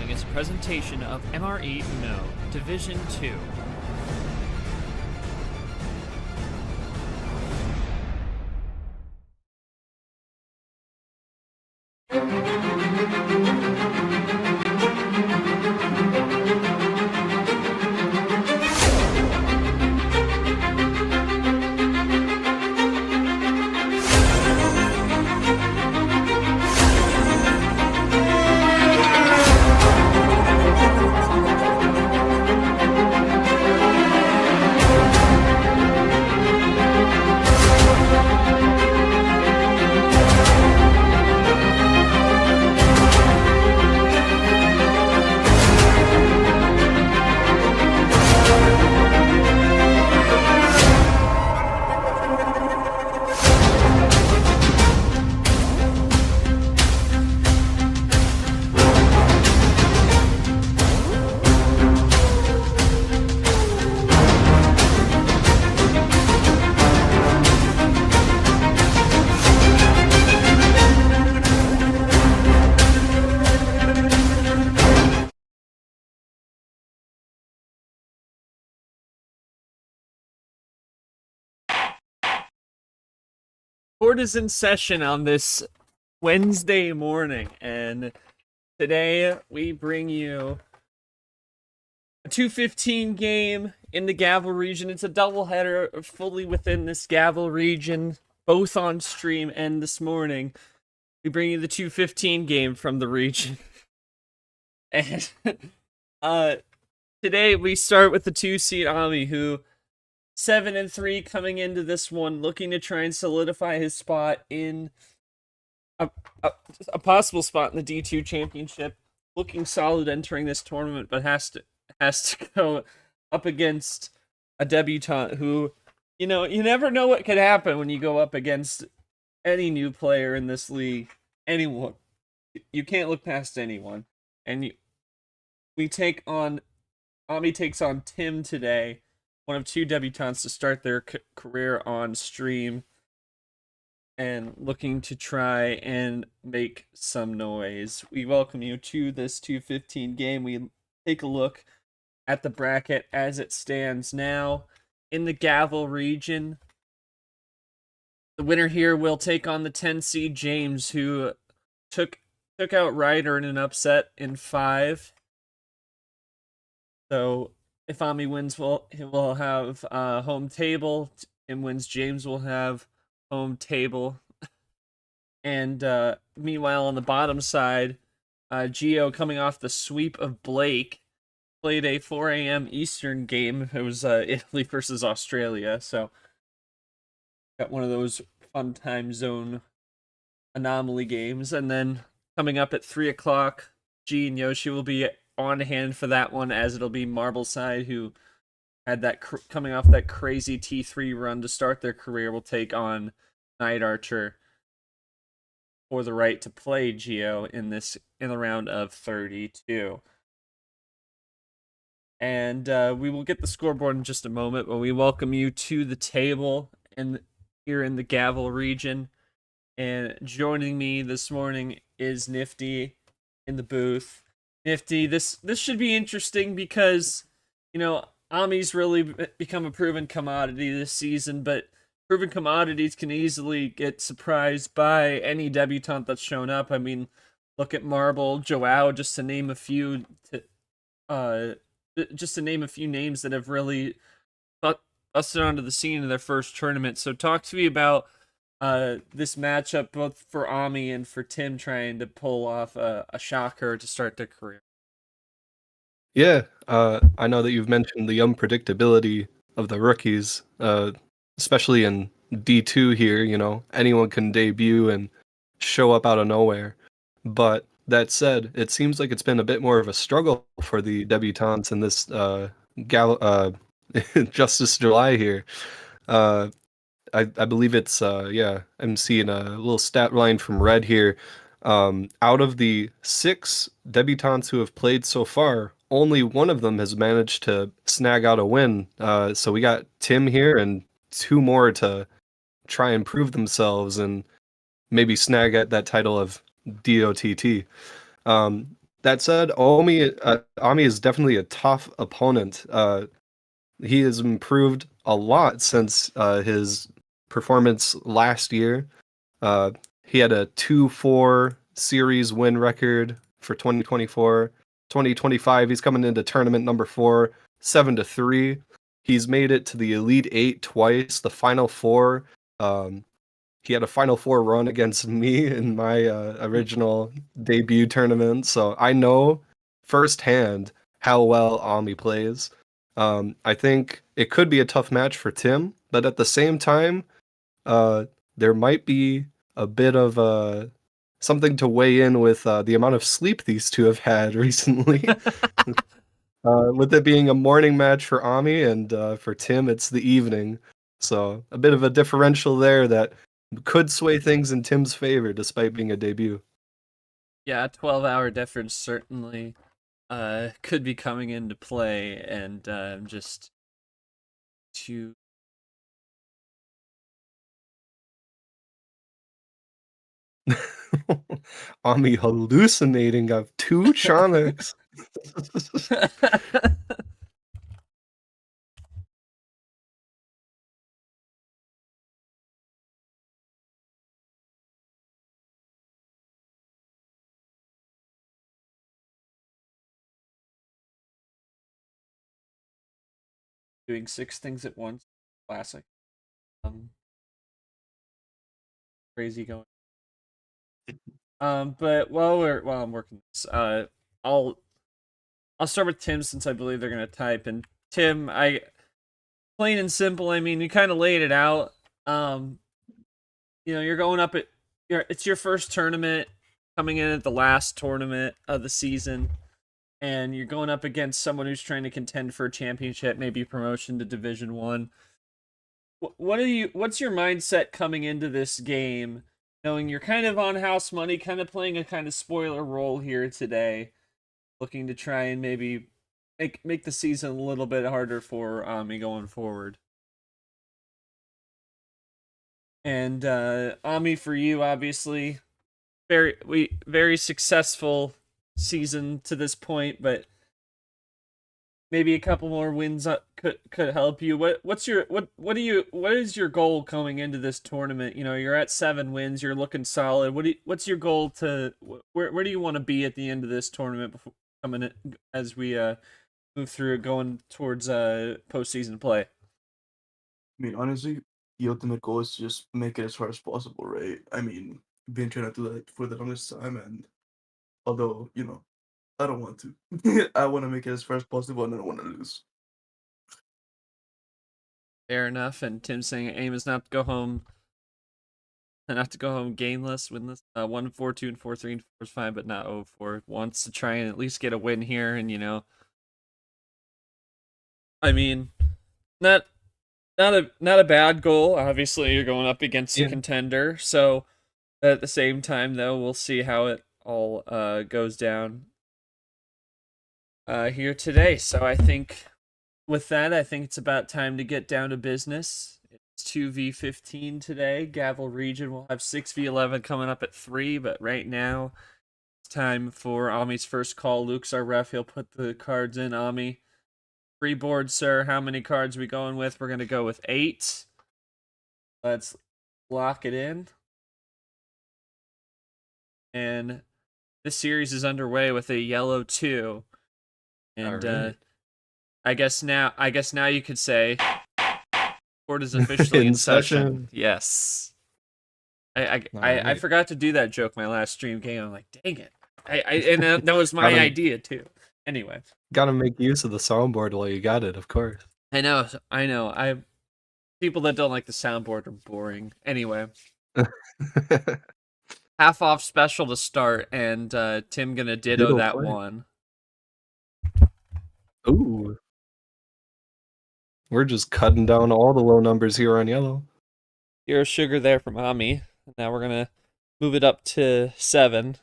following is a presentation of MRE UNO, Division 2. Court is in session on this Wednesday morning, and today we bring you a 2:15 game in the GAVEL region. It's a doubleheader fully within this GAVEL region, both on stream, and this morning we bring you the 2:15 game from the region. And today we start with the 2-seed Omii, who 7-3 coming into this one, looking to try and solidify his spot in a possible spot in the D2 championship. Looking solid entering this tournament, but has to go up against a debutant who, you never know what could happen when you go up against any new player in this league. Anyone. You can't look past anyone. And Omii takes on Tim today, one of two debutantes to start their career on stream, and looking to try and make some noise. We welcome you to this 2:15 game. We take a look at the bracket as it stands now in the GAVEL region. The winner here will take on the 10-seed James, who took out Ryder in an upset in 5. So if Omii wins, he will have home table. Tim wins, James will have home table. And meanwhile, on the bottom side, Gio, coming off the sweep of Blake, played a 4 a.m. Eastern game. It was Italy versus Australia. So got one of those fun time zone anomaly games. And then coming up at 3 o'clock, G and Yoshi will be on hand for that one, as it'll be Marbleside, who had that coming off that crazy T3 run to start their career, will take on Night Archer for the right to play Geo in the round of 32. And we will get the scoreboard in just a moment, but we welcome you to the table and here in the GAVEL region. And joining me this morning is Nifty in the booth. Nifty, this should be interesting because, Omii's really become a proven commodity this season, but proven commodities can easily get surprised by any debutant that's shown up. I mean, look at Marble, Joao, just to name a few names that have really busted onto the scene in their first tournament. So talk to me about this matchup, both for Omii and for Tim, trying to pull off a shocker to start their career. Yeah, I know that you've mentioned the unpredictability of the rookies, especially in D2 here. Anyone can debut and show up out of nowhere. But that said, it seems like it's been a bit more of a struggle for the debutantes in this Justice July here. I believe it's, I'm seeing a little stat line from Red here. Out of the 6 debutantes who have played so far, only one of them has managed to snag out a win. So we got Tim here and 2 more to try and prove themselves and maybe snag at that title of DOTT. That said, Omii is definitely a tough opponent. He has improved a lot since his performance last year. Uh, he had a 2-4 series win record for 2024. 2025, he's coming into tournament number 4, 7-3. He's made it to the Elite Eight twice, the Final Four. He had a Final Four run against me in my original debut tournament, so I know firsthand how well Omii plays. I think it could be a tough match for Tim, but at the same time, uh, there might be a bit of something to weigh in with the amount of sleep these two have had recently. With it being a morning match for Omii and for Tim, it's the evening. So a bit of a differential there that could sway things in Tim's favor despite being a debut. Yeah, 12-hour difference certainly could be coming into play, and just to Omii hallucinating of two Chonics. doing 6 things at once. Classic. Crazy going. But while I'm working this, I'll start with Tim since I believe they're gonna type. And Tim, I plain and simple. I mean, you kind of laid it out. You're going up at it's your first tournament, coming in at the last tournament of the season, and you're going up against someone who's trying to contend for a championship, maybe promotion to Division 1. What's your mindset coming into this game, knowing you're kind of on house money, kind of playing a kind of spoiler role here today, looking to try and maybe make the season a little bit harder for Omii going forward? And Omii, for you, obviously, very successful season to this point, but maybe a couple more wins could help you. What is your goal coming into this tournament? You're at 7 wins, you're looking solid. What's your goal to where do you want to be at the end of this tournament before coming in, as we move through going towards postseason play? I mean, honestly, the ultimate goal is to just make it as far as possible, right? I mean, been trying to do that for the longest time, and although, I don't want to. I want to make it as far as possible, and I don't want to lose. Fair enough. And Tim saying aim is not to go home gameless, winless. 1-4-2 and 4-3 and 4-5, but not 0-4. Wants to try and at least get a win here, and I mean, not a bad goal. Obviously, you're going up against a contender, so at the same time, though, we'll see how it all goes down here today. So I think with that, I think it's about time to get down to business. It's 2v15 today. Gavel region will have 6v11 coming up at 3, but right now it's time for Omii's first call. Luke's our ref. He'll put the cards in. Omii, free board, sir. How many cards are we going with? We're going to go with 8. Let's lock it in. And this series is underway with a yellow 2. And Alright. I guess now you could say court is officially in session. Yes. I forgot to do that joke my last stream game. I'm like, dang it. And that was my idea too. Anyway. Gotta make use of the soundboard while you got it, of course. I know. People that don't like the soundboard are boring. Anyway. Half off special to start, and Tim gonna ditto that play. one. Ooh. We're just cutting down all the low numbers here on yellow. Here's sugar there from Omii. Now we're gonna move it up to 7.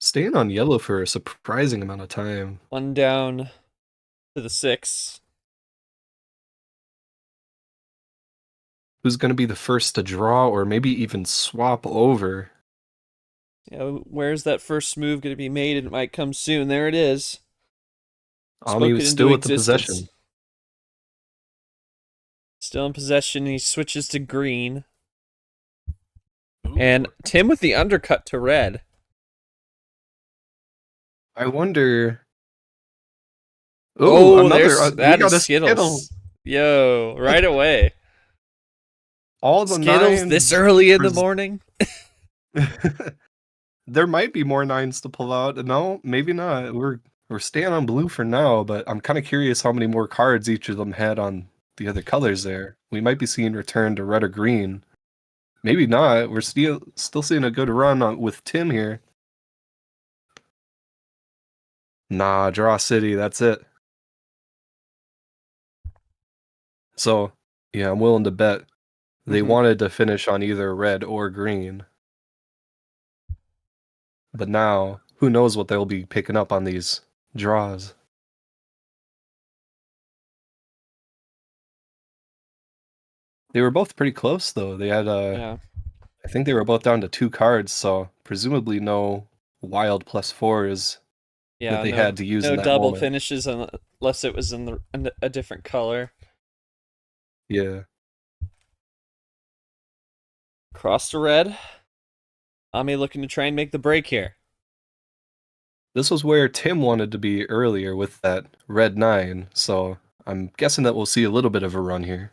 Staying on yellow for a surprising amount of time. 1 down to the 6. Who's going to be the first to draw or maybe even swap over? where's that first move going to be made? It might come soon. There it is. Omii was still with the possession. Still in possession. He switches to green. And Tim with the undercut to red. I wonder. Oh, another. That is Skittles. Yo, right away. All the Skittles nines this early in the morning. There might be more nines to pull out. No, maybe not. We're staying on blue for now, but I'm kind of curious how many more cards each of them had on the other colors there. We might be seeing return to red or green. Maybe not. We're still seeing a good run with Tim here. Nah, draw city. That's it. So, yeah, I'm willing to bet they wanted to finish on either red or green. But now, who knows what they'll be picking up on these draws. They were both pretty close, though. They had, I think they were both down to 2 cards, so presumably no wild +4s that they had to use in that double moment. finishes unless it was in a different color. Yeah. Cross to red. Omii looking to try and make the break here. This was where Tim wanted to be earlier with that red 9, so I'm guessing that we'll see a little bit of a run here.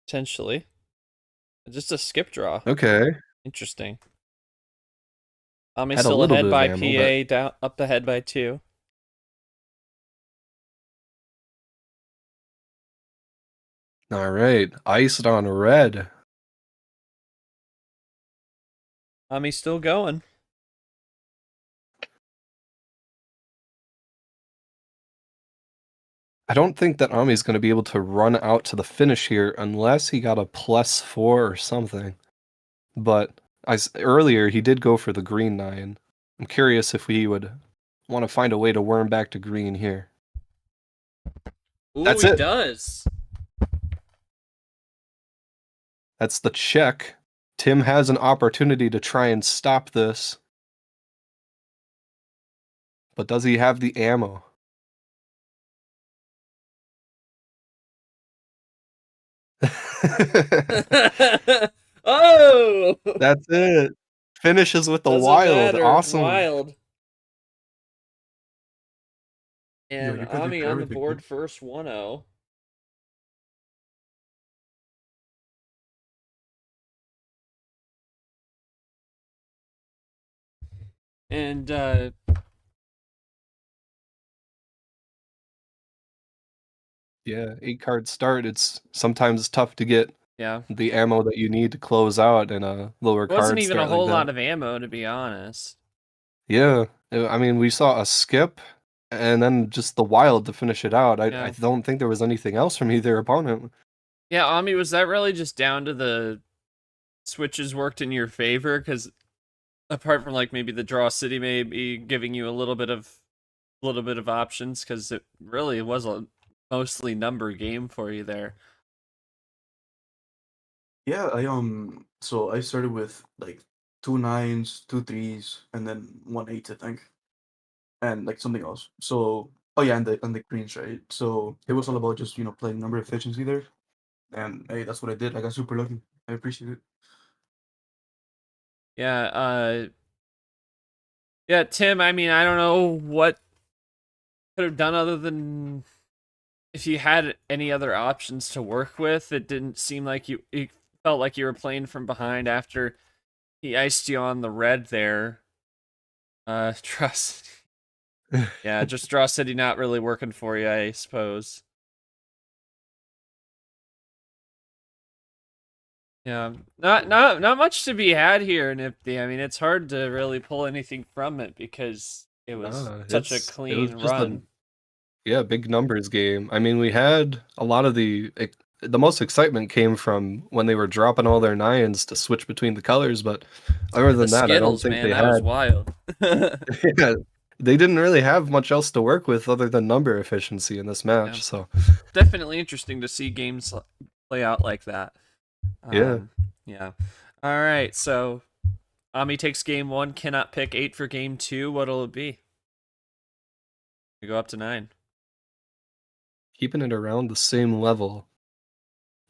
Potentially. Just a skip draw. Okay. Interesting. Omii still ahead by PA, down up ahead by 2. All right, iced on red. Omii still going. I don't think that Omii's going to be able to run out to the finish here unless he got a +4 or something. But earlier, he did go for the green 9. I'm curious if he would want to find a way to worm back to green here. Ooh, That's he it. does. That's the check. Tim has an opportunity to try and stop this. But does he have the ammo? Oh! That's it. Finishes with the wild. Awesome. Wild. And Yo, you predicted Omii on the everything, board dude. first 1-0. And yeah, 8-card start. It's sometimes tough to get yeah, the ammo that you need to close out in a lower card. wasn't even a whole like lot of ammo, to be honest. Yeah, I mean, we saw a skip and then just the wild to finish it out. I don't think there was anything else from either opponent. Yeah, Omii, was that really just down to the switches worked in your favor? Because apart from like maybe the draw city maybe giving you a little bit of options, because it really was a mostly number game for you there. Yeah, so I started with like 2 9s, 2 3s, and then 1 8, I think, and like something else. So and the greens, right? So it was all about just playing number efficiency there, and hey, that's what I did. I got super lucky. I appreciate it. Yeah, yeah, Tim, I mean, I don't know what could have done other than if you had any other options to work with. It didn't seem like it felt like you were playing from behind after he iced you on the red there. Trust. Yeah, just draw city not really working for you, I suppose. Yeah, not much to be had here, Nifty. I mean, it's hard to really pull anything from it because it was such a clean run. Big numbers game. I mean, we had a lot of the most excitement came from when they were dropping all their 9s to switch between the colors, but other than that, I don't think they that was wild. Yeah, they didn't really have much else to work with other than number efficiency in this match. So definitely interesting to see games play out like that. Yeah. Yeah. All right. So Omii takes game 1, cannot pick 8 for game 2. What'll it be? We go up to 9. Keeping it around the same level.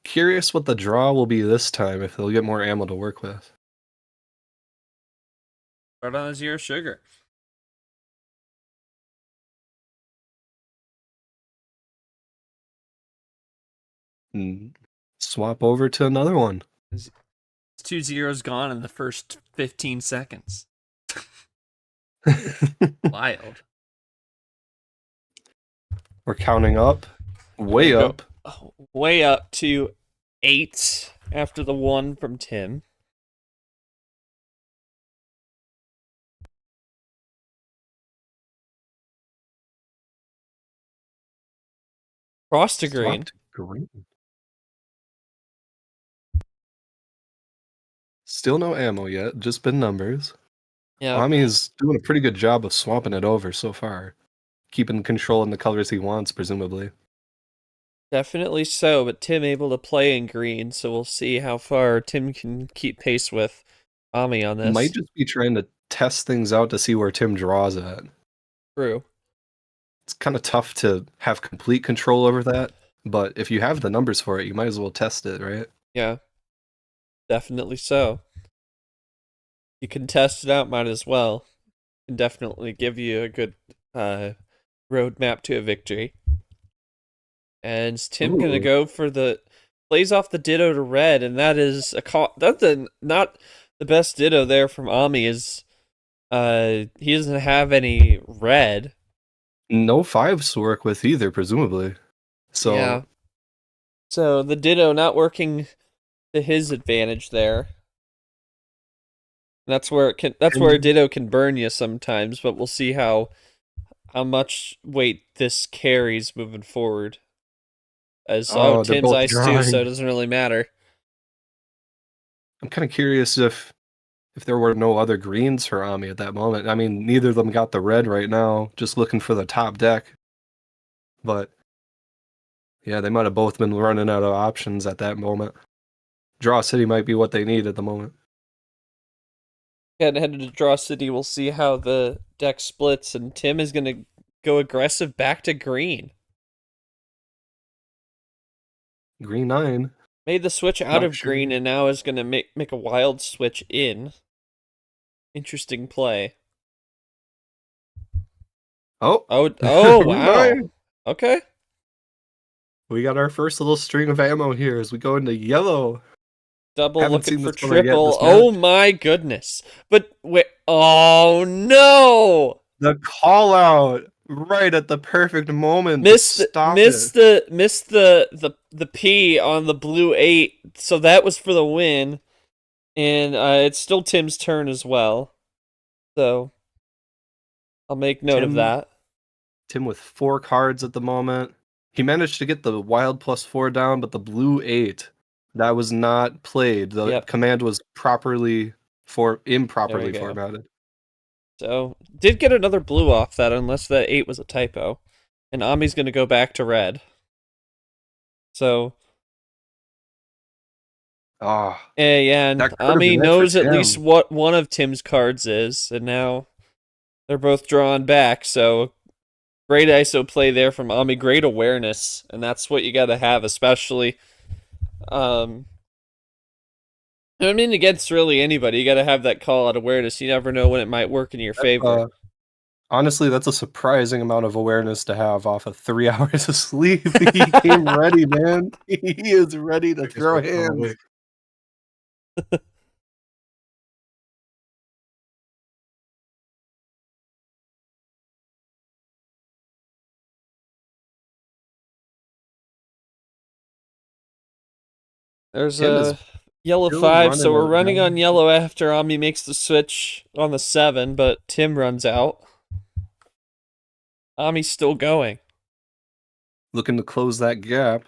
Curious what the draw will be this time, if they'll get more ammo to work with. Start on a 0 sugar. And swap over to another one. It's 2 zeros gone in the first 15 seconds. Wild. We're counting up. Way Go- up. oh, way up to 8 after the 1 from Tim. Cross to green. Swap to green. Still no ammo yet, just been numbers. Yeah. Omii's doing a pretty good job of swapping it over so far. Keeping control in the colors he wants, presumably. Definitely so, but Tim able to play in green, so we'll see how far Tim can keep pace with Omii on this. Might just be trying to test things out to see where Tim draws at. True. It's kind of tough to have complete control over that, but if you have the numbers for it, you might as well test it, right? Yeah. Definitely so. You can test it out, might as well. Can definitely give you a good roadmap to a victory. And is Tim gonna Ooh. go for the plays off the ditto to red, and that is that's not the best ditto there from Omii. Is he doesn't have any red. No fives to work with either, presumably. So Yeah. So the ditto not working to his advantage there. That's where where a ditto can burn you sometimes, but we'll see how much weight this carries moving forward. As they're Tim's both ice too, drawing. so it doesn't really matter. I'm kind of curious if there were no other greens for Omii at that moment. I mean, neither of them got the red right now, just looking for the top deck. But yeah, they might have both been running out of options at that moment. Draw City might be what they need at the moment. Headed to Draw City, we'll see how the deck splits, and Tim is going to go aggressive back to green. Green 9. Made the switch out Not of sure. green, and now is going to make a wild switch in. Interesting play. Oh, Oh, wow. Green 9. Okay. We got our first little string of ammo here as we go into yellow. Double Haven't looking seen for this color yet triple. this Oh match. my goodness. But wait, oh no. The call out right at the perfect moment. Missed Missed the P on the blue 8. So that was for the win. And it's still Tim's turn as well. So I'll make note of that. Tim with 4 cards at the moment. He managed to get the wild +4 down, but the blue 8, that was not played. The command was improperly formatted. So did get another blue off that, unless that 8 was a typo. And Omii's going to go back to red. So and Omii knows at least what one of Tim's cards is, and now they're both drawn back, so great ISO play there from Omii, great awareness, and that's what you gotta have, especially I mean against really anybody, you gotta have that call out awareness. You never know when it might work in your favor. Honestly, that's a surprising amount of awareness to have off of 3 hours of sleep. He came ready, man. He is ready to throw hands. There's a yellow 5, so we're running on yellow after Omii makes the switch on the 7, but Tim runs out. Omii's still going. Looking to close that gap.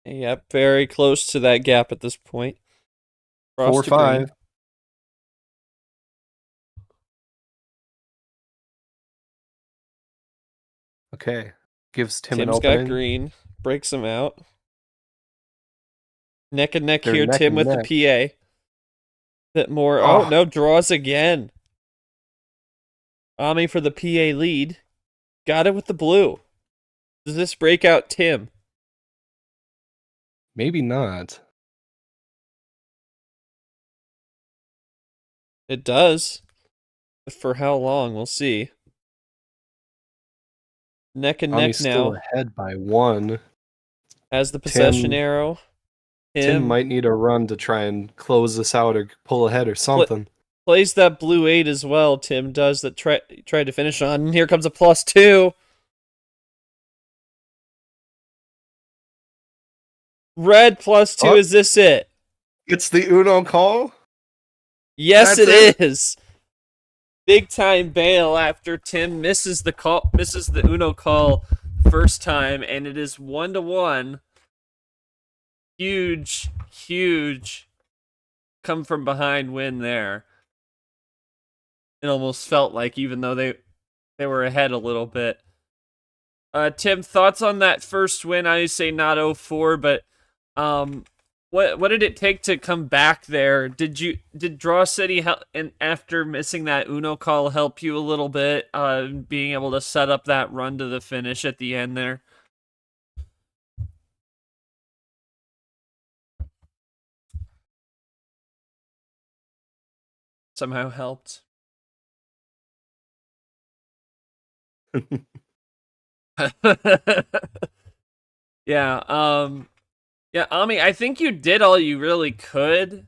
Yep, very close to that gap at this point. 4-5. Okay. Gives Tim an opening. Tim's got green. Breaks him out. Neck and neck They're here, neck Tim and with neck. the PA. Bit more. Oh, no, draws again. Omii for the PA lead. Got it with the blue. Does this break out Tim? Maybe not. It does. For how long? We'll see. Neck and neck Omii's still now. ahead by 1. Has the possession Tim- arrow. Tim might need a run to try and close this out or pull ahead or something. Plays that blue 8 as well. Tim does that. Tried to finish on. And here comes a +2. Red +2. Is this it? It's the Uno call? Yes, That's it is. Big time bail after Tim misses the Uno call first time, and it is 1-1. Huge come from behind win there. It almost felt like, even though they were ahead a little bit. Tim, thoughts on that first win? I say not 0-4, but what did it take to come back there? Did Draw City help, and after missing that Uno call, help you a little bit, being able to set up that run to the finish at the end there? Somehow helped. Yeah, Omii, I think you did all you really could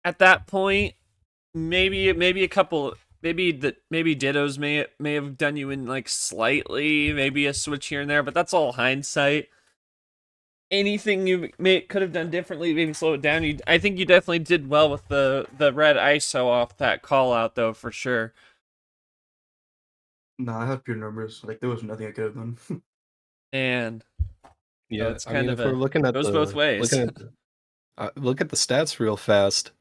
at that point. Maybe a couple, maybe Dittos may have done you in like slightly, maybe a switch here and there, but that's all hindsight. Anything you could have done differently, maybe slow it down. I think you definitely did well with the red ISO off that call out, though, for sure. Nah, I have pure numbers. Like, there was nothing I could have done. And Yeah, it's kind of if we're looking at goes both ways. Look at the stats real fast.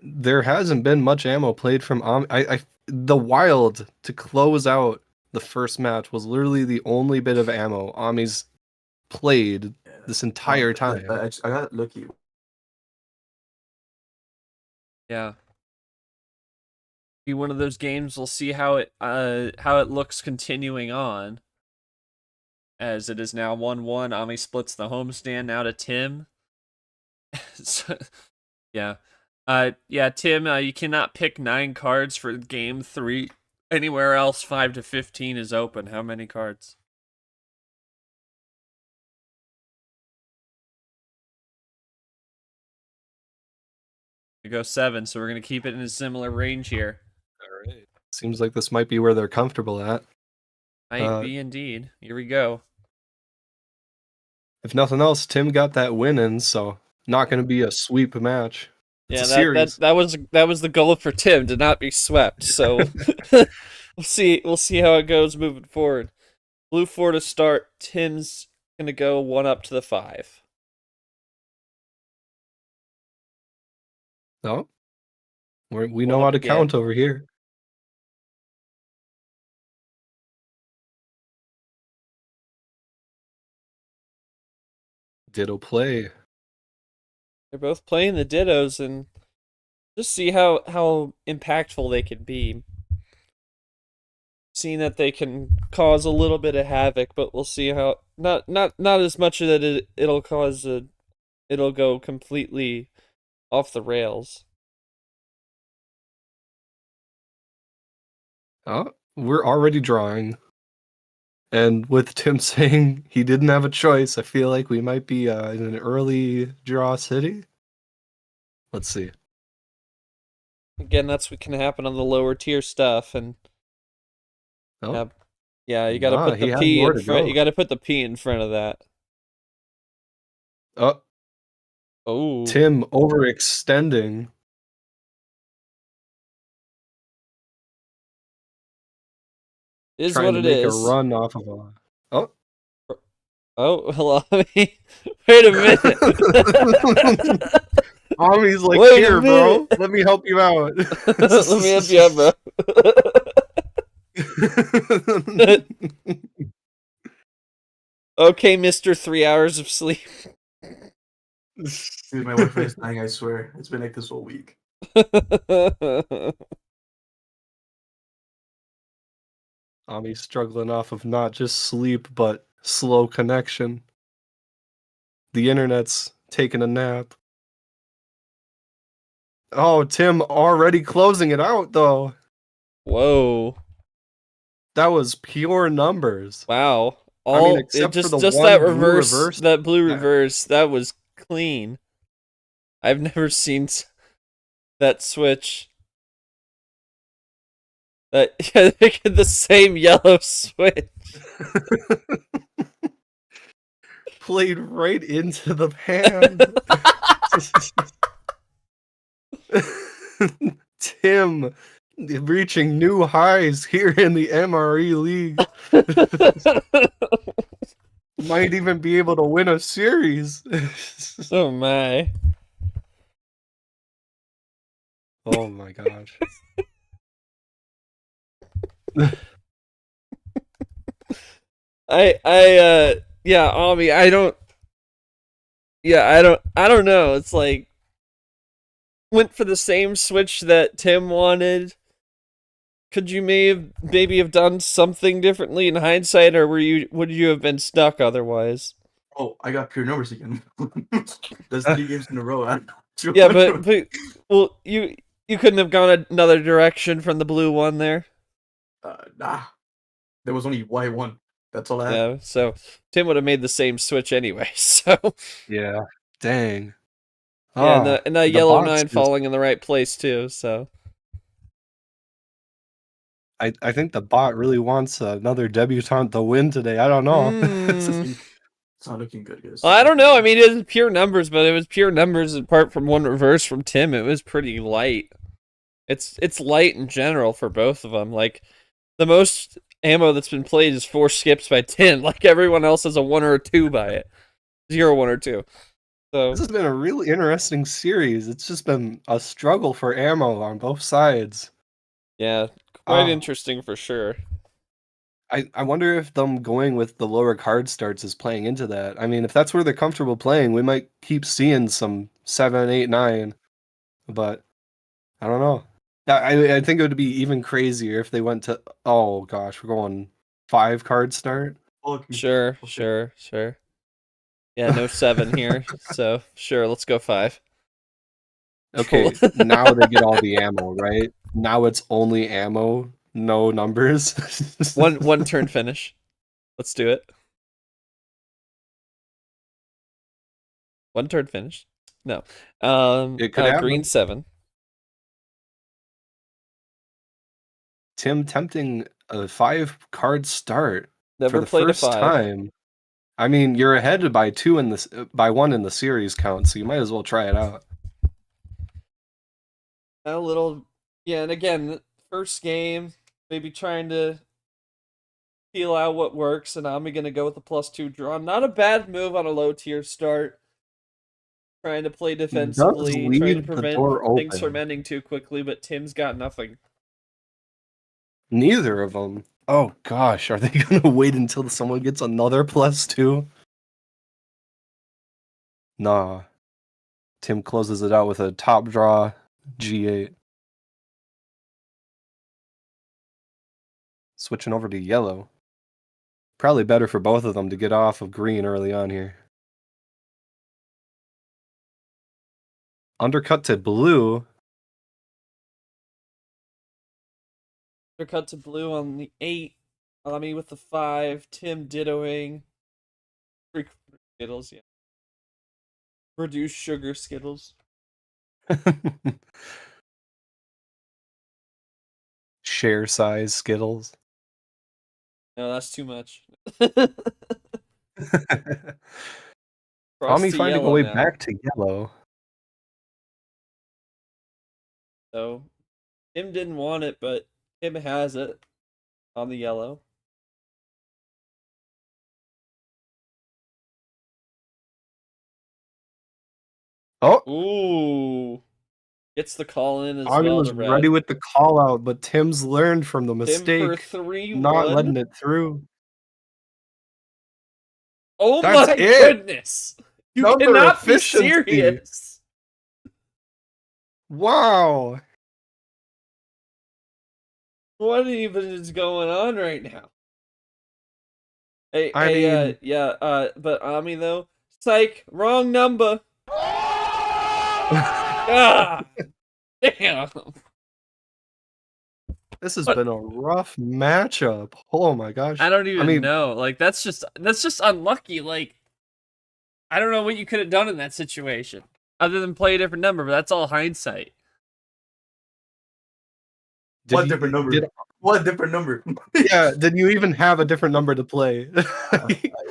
There hasn't been much ammo played from Omii. The Wild to close out the first match was literally the only bit of ammo Omii's played this entire time. I got lucky. Yeah. Be one of those games. We'll see how it looks continuing on. As it is now 1-1, Omii splits the homestand now to Tim. So, yeah. Tim, you cannot pick 9 cards for game 3. Anywhere else, 5 to 15 is open. How many cards? We go 7, so we're going to keep it in a similar range here. All right. Seems like this might be where they're comfortable at. Might be indeed. Here we go. If nothing else, Tim got that win in, so not going to be a sweep match. It's a series. That was the goal for Tim, to not be swept. So we'll see how it goes moving forward. Blue 4 to start. Tim's gonna go 1 up to the 5. No, we know how to count over here. Ditto play. They're both playing the Dittos, and just see how impactful they can be. Seeing that they can cause a little bit of havoc, but we'll see how not as much that it'll cause it'll go completely off the rails. Oh, we're already drawing. And with Tim saying he didn't have a choice, I feel like we might be in an early draw city. Let's see. Again, that's what can happen on the lower tier stuff, and yeah, you got to put the P in front. You got to put the P in front of that. Oh, Tim overextending. Is what it is. Trying to make a run off of a... Oh, hello. Wait a minute. Omii's like, here, bro. Let me help you out. Let me help you out, bro. Okay, Mr. 3 hours of sleep. Dude, my Wi-Fi is dying, I swear. It's been like this all week. Omii struggling off of not just sleep, but slow connection. The internet's taking a nap. Oh, Tim already closing it out, though. Whoa. That was pure numbers. Wow. I mean, It except for the just one that blue reverse, reverse. that blue Yeah. reverse, that was clean. I've never seen that switch. That yeah, they get the same yellow switch. Played right into the pan. Tim reaching new highs here in the MRE league. Might even be able to win a series. Oh my. Oh my gosh. Yeah, Omii, I don't know. It's like went for the same switch that Tim wanted. Could you maybe have done something differently in hindsight, or would you have been stuck otherwise? Oh, I got pure numbers again. That's 3 games in a row. Yeah, but well, you couldn't have gone another direction from the blue one there. Nah. There was only white one. That's all I had. Yeah, so Tim would have made the same switch anyway. So Yeah. Dang. yeah, and the yellow bots 9 just- falling in the right place too. So I think the bot really wants another debutante to win today. I don't know. It's not looking good, guys. Well, I don't know. I mean, it was pure numbers, but it was pure numbers apart from one reverse from Tim. It was pretty light. It's light in general for both of them. Like the most ammo that's been played is 4 skips by Tim. Like everyone else has a 1 or a 2 by it. 0, 1 or 2. So This has been a really interesting series. It's just been a struggle for ammo on both sides. yeah, quite interesting for sure. I wonder if them going with the lower card starts is playing into that. I mean, if that's where they're comfortable playing, we might keep seeing some 7, 8, 9. But I don't know. I think it would be even crazier if they went to, oh gosh, we're going 5 card start. Sure. Yeah, no 7 here. So sure, let's go 5. Okay, now they get all the ammo, right? Now it's only ammo, no numbers. one turn finish. Let's do it. 1 turn finish. No. It could happen. Green 7. Tim tempting a 5 card start Never for the played first a 5. time. I mean, you're ahead by 2 in this, by 1 in the series count, so you might as well try it out. A little, yeah, and again, first game, maybe trying to feel out what works, and I'm gonna go with the +2 draw. Not a bad move on a low tier start. Trying to play defensively, trying to leave the prevent door things open. from ending too quickly, but Tim's got nothing. Neither of them. Oh gosh, are they gonna wait until someone gets another +2? Nah. Tim closes it out with a top draw G8. Switching over to yellow. Probably better for both of them to get off of green early on here. Undercut to blue. Undercut to blue on the 8. Omii with the 5. Tim dittoing. 3 Skittles, yeah. Reduced sugar Skittles. Share size Skittles. No, that's too much. Omii finding a way back to yellow. So, Tim didn't want it, but Tim has it on the yellow. Oh! Ooh. Gets the call in as Omii well was to red. ready with the call out, but Tim's learned from the Tim mistake. for 3-1. Not letting it through. Oh That's my it. goodness! You Number cannot be efficiency. serious. Wow. What even is going on right now? I mean, Yeah, but Ami though, psych, wrong number. Ah, damn. this has What? been a rough matchup. Oh my gosh. I don't I even mean, know. Like that's just unlucky. Like I don't know what you could have done in that situation other than play a different number, but that's all hindsight. What different number? What different number? yeah, did you even have a different number to play?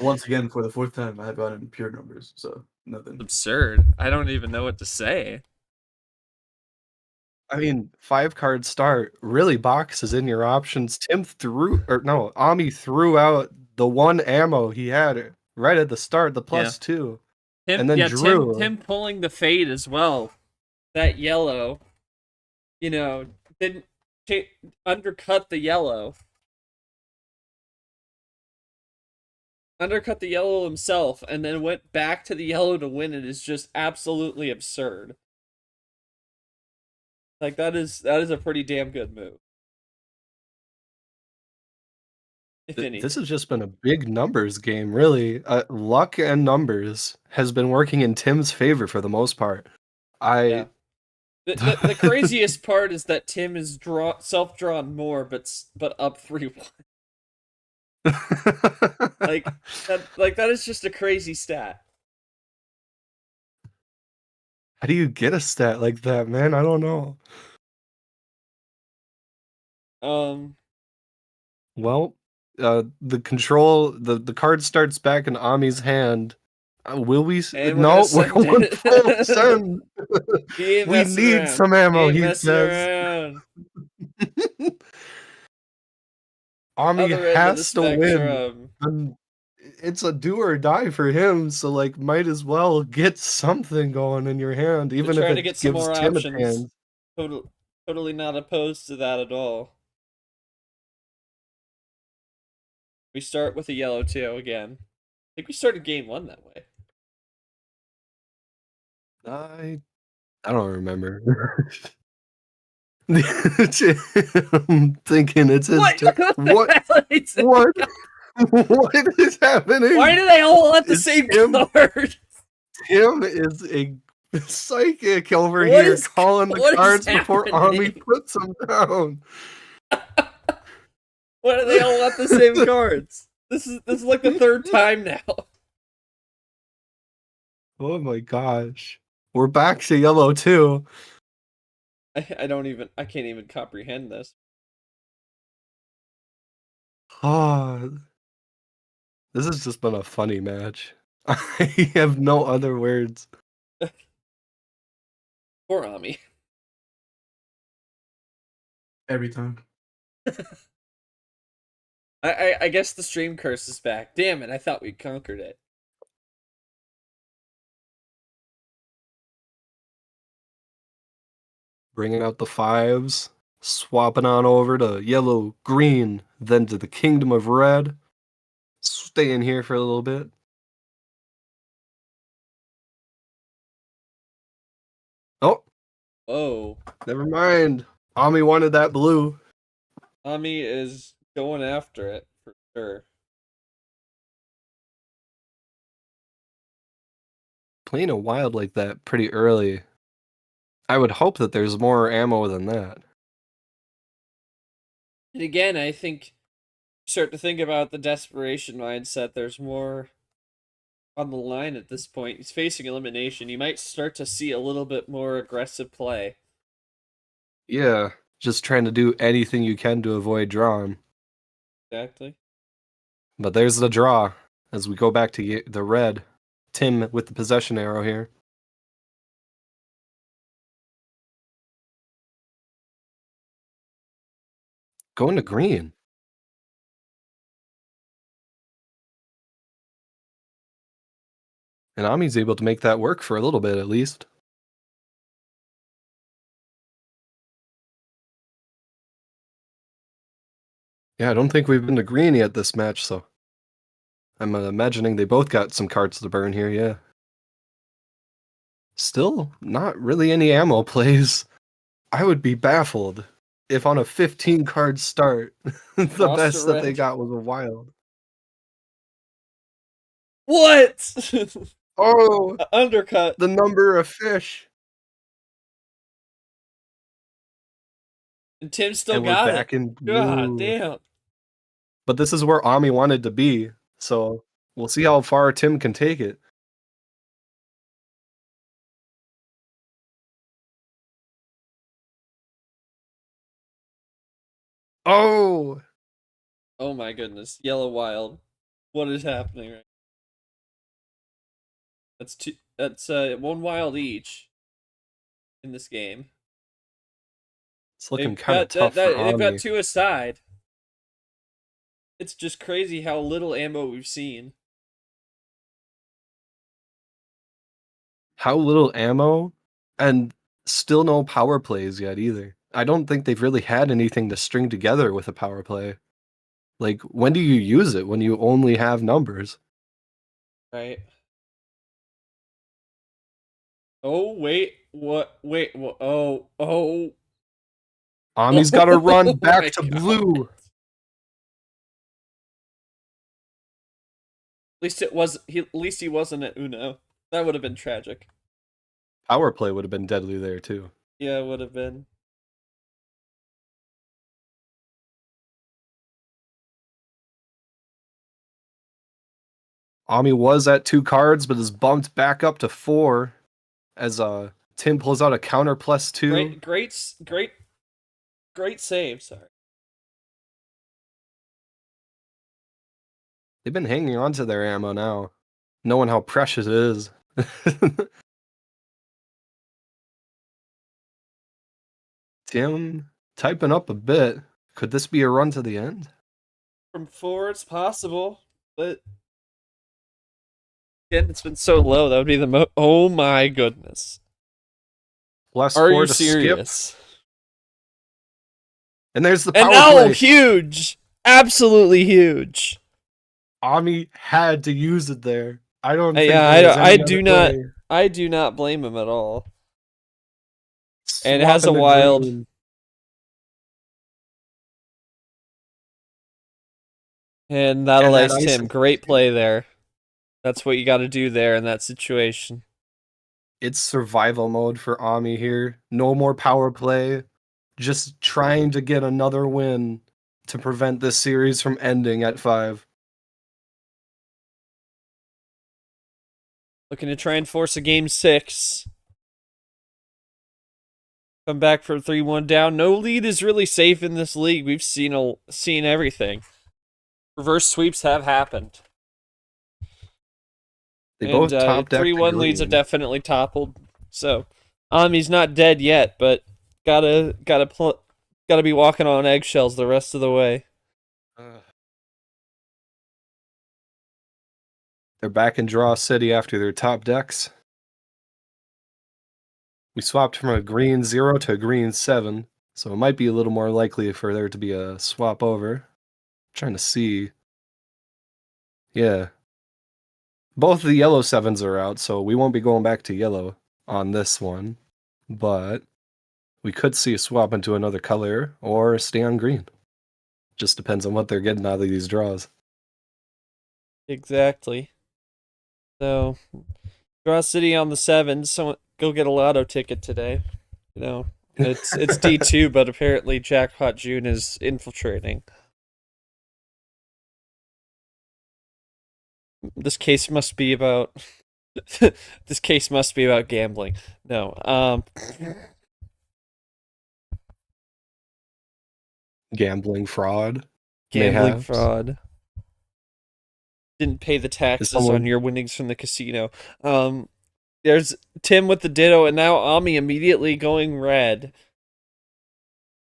Once again, for the fourth time, I have gotten pure numbers, so nothing. Absurd. I don't even know what to say. I mean, 5-card start really boxes in your options. Ami threw out the one ammo he had right at the start, the +2. And then drew. Tim pulling the fade as well. That yellow, you know, didn't undercut the yellow. Undercut the yellow himself and then went back to the yellow to win it is just absolutely absurd. Like that is a pretty damn good move. If anything. This has just been a big numbers game, really. Luck and numbers has been working in Tim's favor for the most part. Yeah. The craziest part is that Tim is self-drawn more, but up 3-1. like that is just a crazy stat. How do you get a stat like that, man? I don't know. Well, the card starts back in Ami's hand. Will we? No, we're going full send. We need some ammo, he says. Ami has to win. It's a do or die for him, so like might as well get something going in your hand, even if it gives Tim a chance. Totally not opposed to that at all. We start with a yellow too again. I think we started game 1 that way. I don't remember. I'm thinking it's his turn. What? What is happening? Why do they all have the same card? Tim is a psychic over here calling the cards before Ami puts them down. Why do they all have the same cards? This is like the third time now. Oh my gosh. We're back to yellow too. I can't even comprehend this. Oh, this has just been a funny match. I have no other words. Poor Ami. Every time. I guess the stream curse is back. Damn it, I thought we conquered it. Bringing out the 5s, swapping on over to yellow, green, then to the Kingdom of Red. Staying here for a little bit. Oh. Oh. Never mind. Ami wanted that blue. Ami is going after it for sure. Playing a wild like that pretty early. I would hope that there's more ammo than that. And again, I think start to think about the desperation mindset. There's more on the line at this point. He's facing elimination. You might start to see a little bit more aggressive play. Yeah, just trying to do anything you can to avoid drawing. Exactly. But there's the draw as we go back to the red. Tim with the possession arrow here. Going to green. And Ami's able to make that work for a little bit at least. Yeah, I don't think we've been to green yet this match, so I'm imagining they both got some cards to burn here, yeah. Still, not really any ammo plays. I would be baffled if on a 15 card start, the Lost best to that they red. got was a wild. What? Oh, Undercut. the number of fish. And Tim still And we're got it. back in God blue. damn. But this is where Omii wanted to be, so we'll see how far Tim can take it. Oh! Oh my goodness. Yellow wild. What is happening right? That's two. That's one wild each in this game. It's looking They've kind of got tough for they've got Omii. two aside. It's just crazy how little ammo we've seen. How little ammo, and still no power plays yet either. I don't think they've really had anything to string together with a power play. Like, when do you use it? When you only have numbers? Right. Oh wait, what? Wait, what? Oh. Ami's got to run Oh back my to God. blue. At least it was. At least he wasn't at Uno. That would have been tragic. Power play would have been deadly there too. Yeah, it would have been. Omii was at 2 cards, but is bumped back up to 4 as Tim pulls out a counter +2. Great save. Sorry. They've been hanging on to their ammo now, knowing how precious it is. Tim typing up a bit. Could this be a run to the end? From 4, it's possible, but again, it's been so low. That would be the Oh my goodness. Plus Are 4 you to serious? skip. And there's the power And oh, play. huge! Absolutely huge. Omii had to use it there. I don't think Yeah, there was any I other do not. play. I do not blame him at all. And it Swap has a in the wild. green. And that'll And that ice ice Tim. Great play there. That's what you got to do there in that situation. It's survival mode for Omii here. No more power play. Just trying to get another win to prevent this series from ending at 5. Looking to try and force a game 6. Come back from 3-1 down. No lead is really safe in this league. We've seen everything. Reverse sweeps have happened. They both top deck 3-1 leads have definitely toppled. So, Omii's not dead yet, but gotta be walking on eggshells the rest of the way. They're back in Draw City after their top decks. We swapped from a green 0 to a green 7, so it might be a little more likely for there to be a swap over. Trying to see. Yeah. Both of the yellow 7s are out, so we won't be going back to yellow on this one. But we could see a swap into another color or stay on green. Just depends on what they're getting out of these draws. Exactly. So, Draw City on the 7. Someone go get a lotto ticket today. You know, it's D2, but apparently Jackpot June is infiltrating. This case must be about gambling. No. Gambling fraud. Gambling mayhaps. fraud. Didn't pay the taxes on your winnings from the casino. There's Tim with the ditto, and now Omii immediately going red.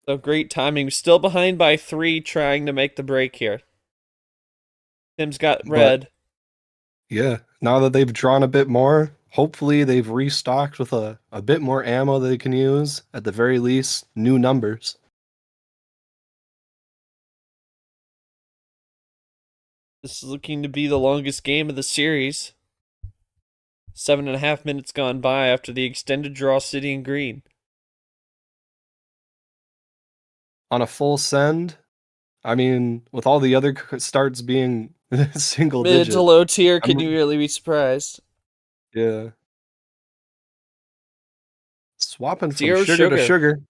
So great timing. Still behind by 3, trying to make the break here. Tim's got red. Yeah, now that they've drawn a bit more, hopefully they've restocked with a bit more ammo they can use. At the very least, new numbers. This is looking to be the longest game of the series. 7.5 minutes gone by after the extended draw City and Green. on a full send. I mean, with all the other starts being single Mid digit. to low tier, can I'm- you really be surprised? Yeah. Swapping from Zero sugar to sugar. sugar.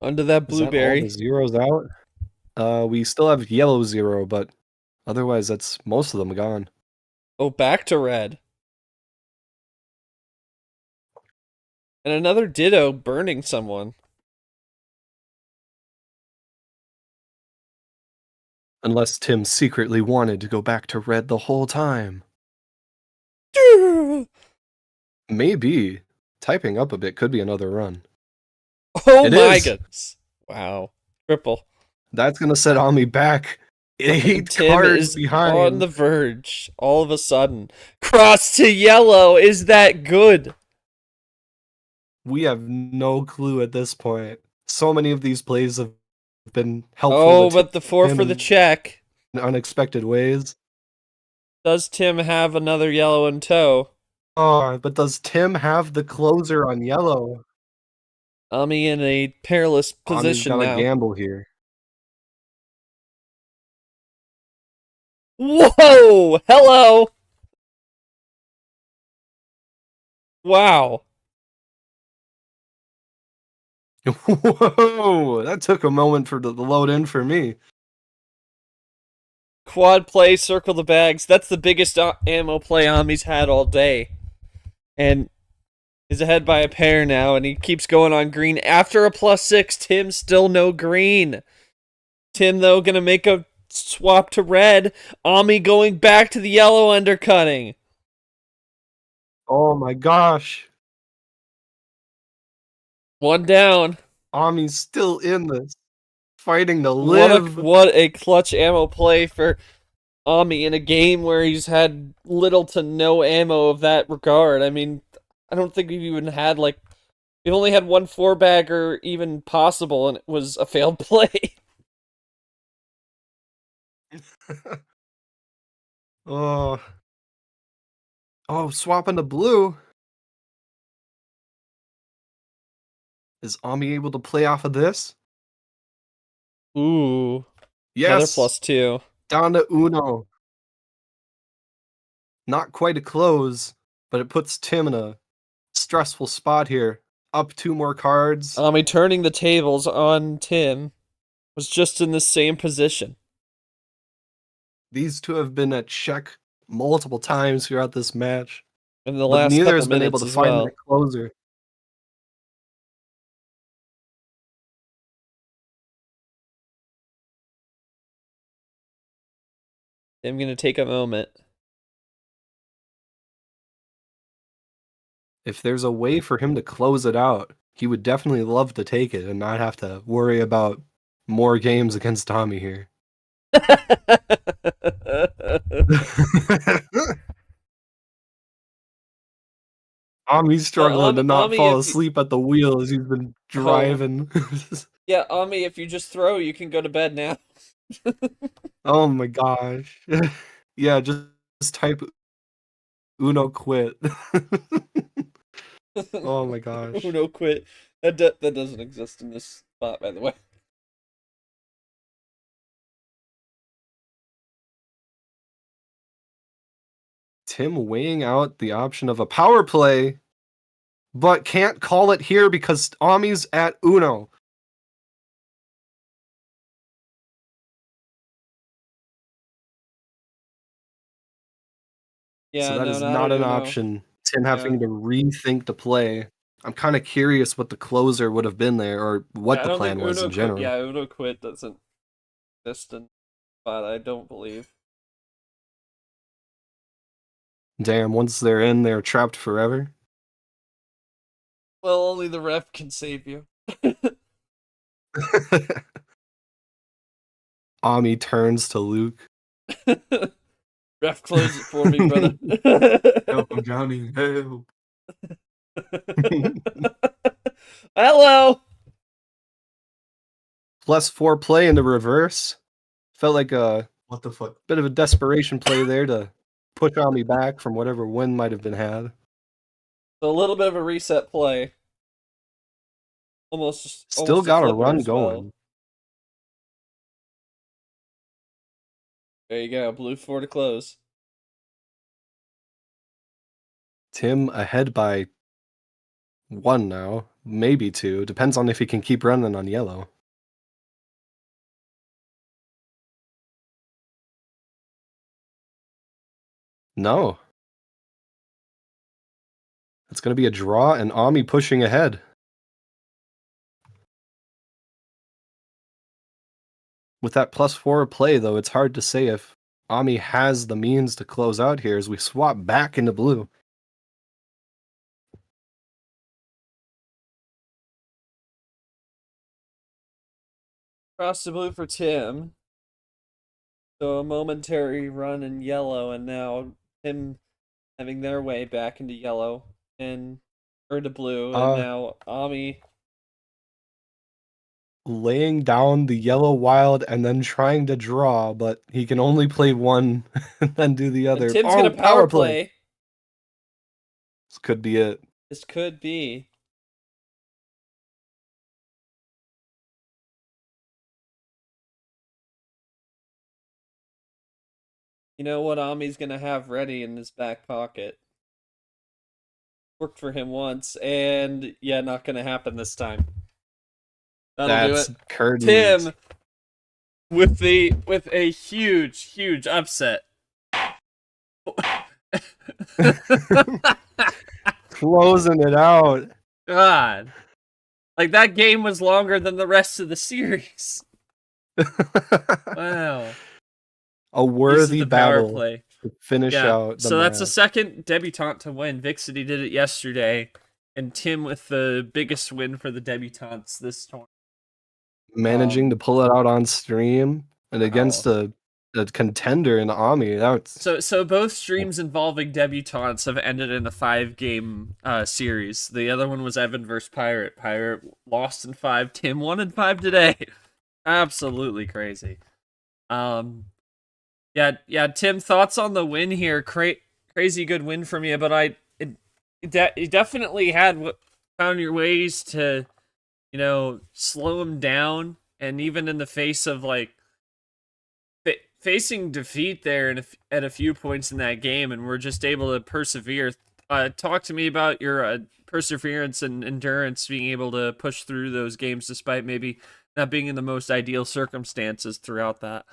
Under that Is that all blueberry. the zeros out? We still have yellow 0, but otherwise that's most of them gone. Oh, back to red. And another ditto burning someone. Unless Tim secretly wanted to go back to red the whole time. Maybe. Typing up a bit could be another run. Oh It my is. goodness. Wow. Triple. That's going to set Omii back And 8 Tim cards is behind. on the verge. All of a sudden. Cross to yellow. Is that good? We have no clue at this point. So many of these plays have been helpful Oh, to but the 4 Tim for the check. in unexpected ways. Does Tim have another yellow in tow? Oh, but does Tim have the closer on yellow? Omii in a perilous Omii's position got to now. gamble here. Whoa! Hello! Wow. Whoa! That took a moment for the load in for me. Quad play, circle the bags. That's the biggest ammo play Omii's had all day. And is ahead by a pair now, and he keeps going on green. After a +6, Tim still no green. Tim, though, gonna make a swap to red. Omii going back to the yellow undercutting. Oh my gosh. One down. Omii's still in this. Fighting to live. What a clutch ammo play for Omii in a game where he's had little to no ammo of that regard. I mean, I don't think we've even had, like, we've only had one 4-bagger even possible, and it was a failed play. Oh. Oh, swapping to blue. Is Omii able to play off of this? Ooh. Yes. Another +2. Down to Uno. Not quite a close, but it puts Tim in a stressful spot here. Up 2 more cards. Omii turning the tables on Tim was just in the same position. These two have been at check multiple times throughout this match. In the But last neither couple has been able minutes to as find well. their closer. I'm gonna take a moment. If there's a way for him to close it out, he would definitely love to take it and not have to worry about more games against Tommy here. Tommy's struggling to not Omii, fall if you- asleep at the wheel as he's been driving. Yeah, Omii, if you just throw, you can go to bed now. Oh my gosh. Yeah, just type Uno quit. Oh my gosh. Uno quit. That doesn't exist in this spot, by the way. Tim weighing out the option of a power play, but can't call it here because Omii's at Uno. Yeah, So that no, is not not at an Uno. option. Tim having to rethink the play. I'm kind of curious what the closer would have been there, or what Yeah, I the don't plan think was Uno in general. Quit, yeah, Uno quit doesn't exist in spot, I don't believe. Damn, once they're in, they're trapped forever. Well, only the ref can save you. Omii turns to Luke. Ref, close it for me, brother. Help, I'm drowning. Help. Hello. +4 play in the reverse. Felt like a What the fuck? bit of a desperation play there to push Omii back from whatever win might have been had. So a little bit of a reset play. Still a got a flipper run as well. going. There you go, blue 4 to close. Tim ahead by 1 now, maybe 2. Depends on if he can keep running on yellow. No. It's going to be a draw and Omii pushing ahead. With that +4 play, though, it's hard to say if Omii has the means to close out here as we swap back into blue. Cross the blue for Tim. So a momentary run in yellow, and now Tim having their way back into yellow or to blue, and now Omii laying down the yellow wild and then trying to draw, but he can only play one and then do the other. And Tim's gonna power play. This could be it. This could be. You know what Omii's gonna have ready in his back pocket. Worked for him once, and yeah, not gonna happen this time. That'll do it. Curtains. Tim with a huge upset. Closing it out. God. Like, that game was longer than the rest of the series. Wow. A worthy battle play to finish out the So that's the match. second debutante to win. Vixity did it yesterday, and Tim with the biggest win for the debutantes this tournament. Managing to pull it out on stream and against a contender in Omii. That's so both streams involving debutantes have ended in a 5-game series. The other one was Evan versus Pirate. Pirate lost in 5. Tim won in 5 today. Absolutely crazy. Yeah. Tim, thoughts on the win here? Crazy good win from you, but you definitely found your ways to, slow him down, and even in the face of facing defeat there at a few points in that game, and we're just able to persevere. Talk to me about your perseverance and endurance, being able to push through those games despite maybe not being in the most ideal circumstances throughout that.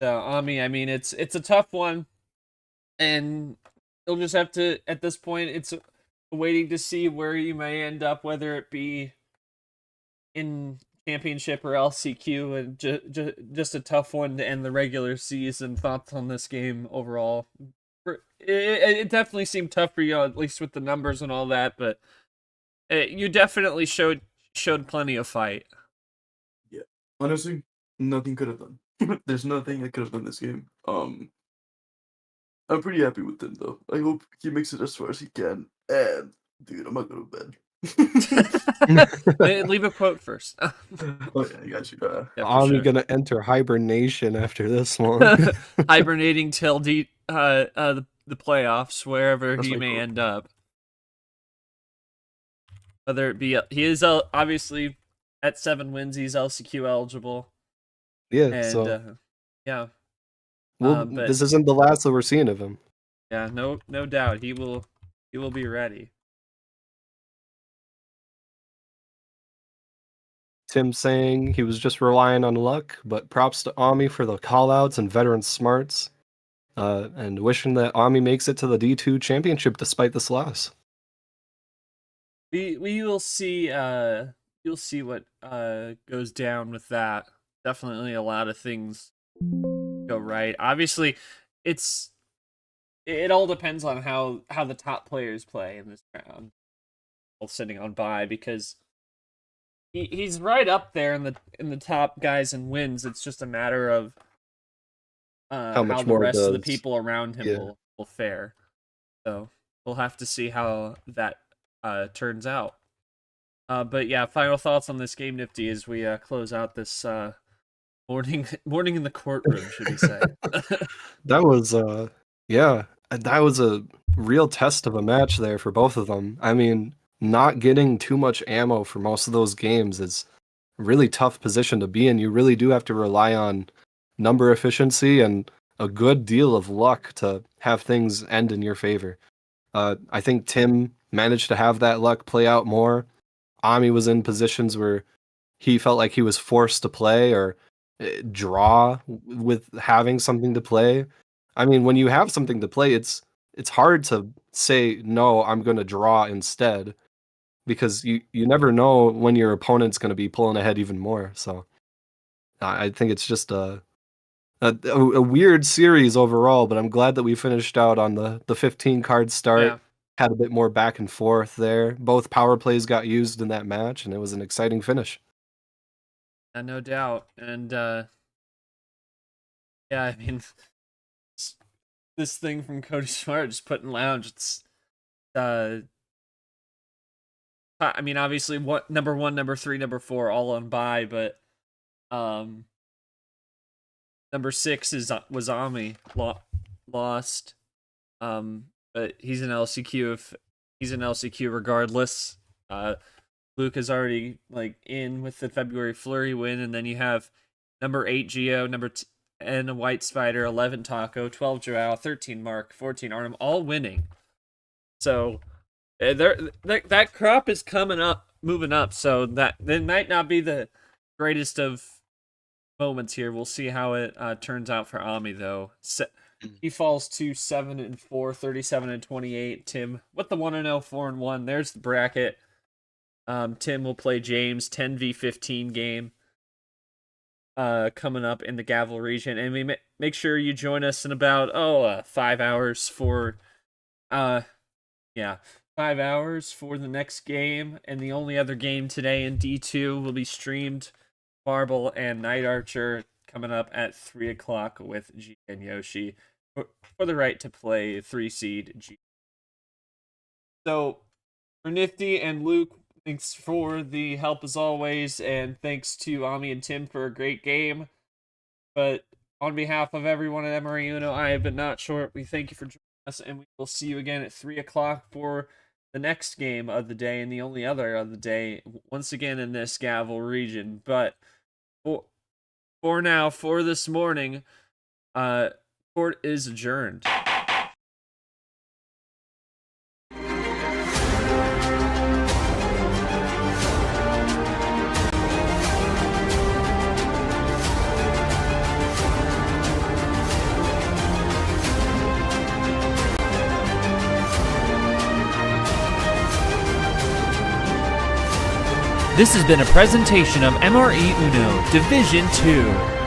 So, Omii, I mean, it's a tough one, and you'll just have to, at this point, it's waiting to see where you may end up, whether it be in championship or LCQ, and just a tough one to end the regular season. Thoughts on this game overall? It definitely seemed tough for you, at least with the numbers and all that, but you definitely showed plenty of fight. Yeah, honestly, nothing could have done. There's nothing I could have done this game. I'm pretty happy with him though. I hope he makes it as far as he can. And dude, I'm not going to bed. Leave a quote first. Oh yeah, I got you. Omii gonna enter hibernation after this one. Hibernating till the playoffs, wherever he may end up. Whether it be, he is obviously at 7 wins, he's LCQ eligible. Yeah, and yeah. Well, but this isn't the last that we're seeing of him. Yeah, no doubt he will be ready. Tim saying he was just relying on luck, but props to Omii for the callouts and veteran smarts, and wishing that Omii makes it to the D2 championship despite this loss. We will see. You'll see what goes down with that. Definitely a lot of things go right. Obviously, it all depends on how the top players play in this round. While sitting on bye, because he's right up there in the top guys in wins. It's just a matter of how the rest of the people around him will fare. So we'll have to see how that turns out. But yeah, final thoughts on this game, Nifty, as we close out this morning in the courtroom, should we say? That was yeah, that was a real test of a match there for both of them. I mean, not getting too much ammo for most of those games is a really tough position to be in. You really do have to rely on number efficiency and a good deal of luck to have things end in your favor. I think Tim managed to have that luck play out more. Omii was in positions where he felt like he was forced to play or draw with having something to play. I mean, when you have something to play, it's hard to say no, I'm going to draw instead, because you never know when your opponent's going to be pulling ahead even more. So I think it's just a weird series overall, but I'm glad that we finished out on the 15 card start. Yeah. Had a bit more back and forth there. Both power plays got used in that match, and it was an exciting finish. No doubt. And yeah, I mean, this thing from Cody Smart just put in lounge. It's I mean, obviously, what number 1, number 3, number 4 all on bye, but number 6 was Omii lost. But he's an LCQ if he's an LCQ regardless. Luke is already in with the February Flurry win, and then you have number 8 Geo, number 10 White Spider, 11 Taco, 12 Joao, 13 Mark, 14 Arnhem, all winning. So that crop is moving up. So that might not be the greatest of moments here. We'll see how it turns out for Omii though. He falls to 7-4, 37-28. Tim with the 1-0, 4-1. There's the bracket. Tim will play James 10v15 game coming up in the GAVEL region, and we make sure you join us in about 5 hours for 5 hours for the next game, and the only other game today in D2 will be streamed. Marble and Night Archer coming up at 3 o'clock with G and Yoshi for the right to play 3 seed G. So for Nifty and Luke, thanks for the help as always, and thanks to Omii and Tim for a great game. But on behalf of everyone at MRE UNO, I have been Not Short. We thank you for joining us, and we will see you again at 3 o'clock for the next game of the day and the only other of the day, once again in this GAVEL region. But for now, for this morning, court is adjourned. This has been a presentation of MRE UNO Division 2.